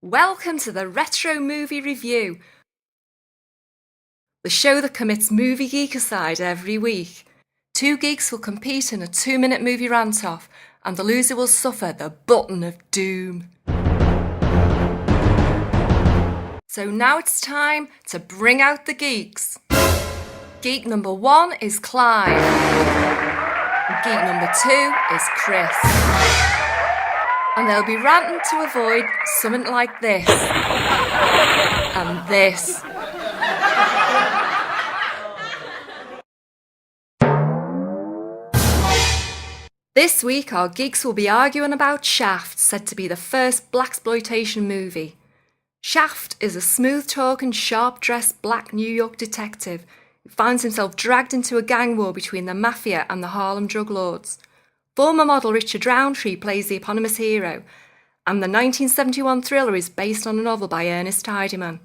Welcome to the Retro Movie Review, the show that commits movie geekicide every week. Two geeks will compete in a 2-minute movie rant-off, and the loser will suffer the button of doom. So now it's time to bring out the geeks. Geek number 1 is Clive. And geek number 2 is Chris. And they'll be ranting to avoid something like this. And this. This week our geeks will be arguing about Shaft, said to be the first blaxploitation movie. Shaft is a smooth-talking, sharp-dressed black New York detective who finds himself dragged into a gang war between the mafia and the Harlem drug lords. Former model Richard Roundtree plays the eponymous hero, and the 1971 thriller is based on a novel by Ernest Tidyman.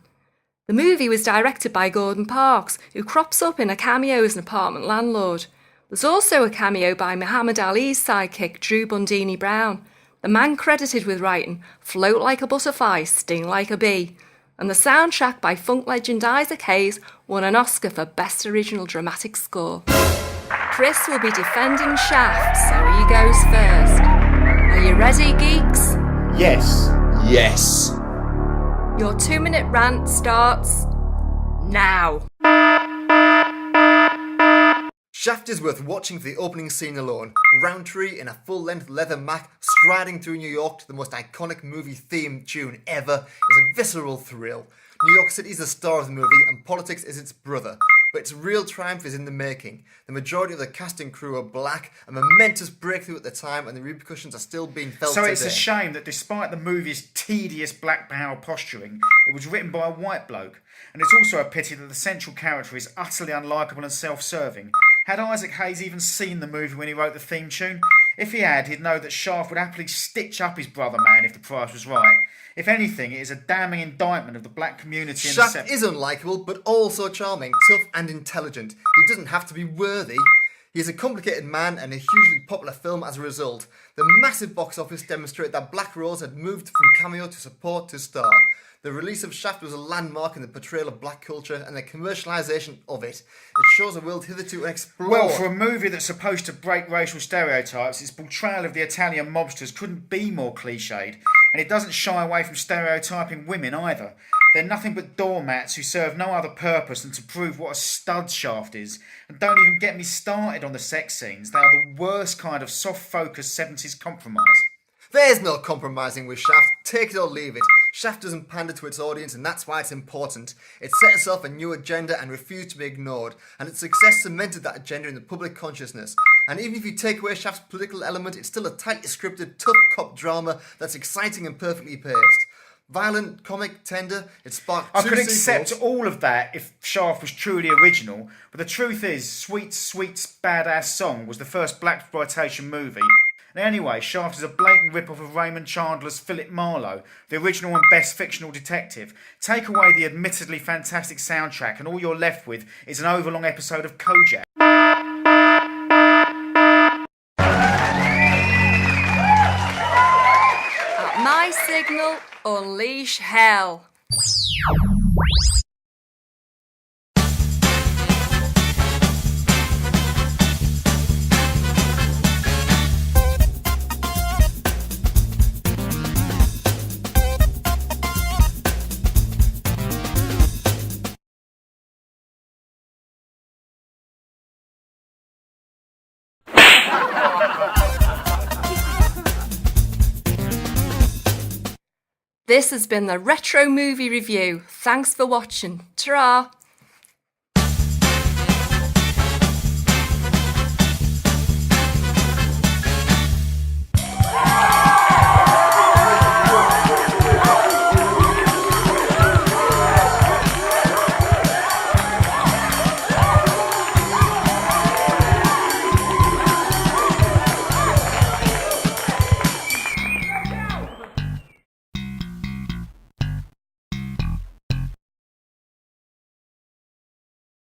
The movie was directed by Gordon Parks, who crops up in a cameo as an apartment landlord. There's also a cameo by Muhammad Ali's sidekick, Drew Bundini Brown, the man credited with writing Float Like a Butterfly, Sting Like a Bee, and the soundtrack by funk legend Isaac Hayes won an Oscar for Best Original Dramatic Score. Chris will be defending Shaft, so he goes first. Are you ready, geeks? Yes. Yes. Your 2-minute rant starts now. Shaft is worth watching for the opening scene alone. Roundtree in a full-length leather Mac striding through New York to the most iconic movie theme tune ever is a visceral thrill. New York City is the star of the movie and politics is its brother. But its real triumph is in the making. The majority of the cast and crew are black, a momentous breakthrough at the time, and the repercussions are still being felt today. So it's a shame that despite the movie's tedious black power posturing, it was written by a white bloke. And it's also a pity that the central character is utterly unlikable and self-serving. Had Isaac Hayes even seen the movie when he wrote the theme tune? If he had, he'd know that Shaft would happily stitch up his brother man if the price was right. If anything, it is a damning indictment of the black community. Shaft is unlikable, but also charming, tough and intelligent. He doesn't have to be worthy. He is a complicated man and a hugely popular film as a result. The massive box office demonstrated that Black Rose had moved from cameo to support to star. The release of Shaft was a landmark in the portrayal of black culture and the commercialisation of it. It shows a world hitherto unexplored. Well, for a movie that's supposed to break racial stereotypes, its portrayal of the Italian mobsters couldn't be more cliched. And it doesn't shy away from stereotyping women either. They're nothing but doormats who serve no other purpose than to prove what a stud Shaft is. And don't even get me started on the sex scenes. They are the worst kind of soft-focused 70s compromise. There's no compromising with Shaft. Take it or leave it. Shaft doesn't pander to its audience, and that's why it's important. It set itself a new agenda and refused to be ignored, and its success cemented that agenda in the public consciousness. And even if you take away Shaft's political element, it's still a tightly scripted, tough cop drama that's exciting and perfectly paced. Violent, comic, tender, it sparked I two could sequels. accept all of that if Shaft was truly original, but the truth is, Sweet Sweet's Badass Song was the first blaxploitation movie. Now anyway, Shaft is a blatant rip-off of Raymond Chandler's Philip Marlowe, the original and best fictional detective. Take away the admittedly fantastic soundtrack and all you're left with is an overlong episode of Kojak. At my signal, unleash hell. This has been the Retro Movie Review. Thanks for watching. Ta-ra!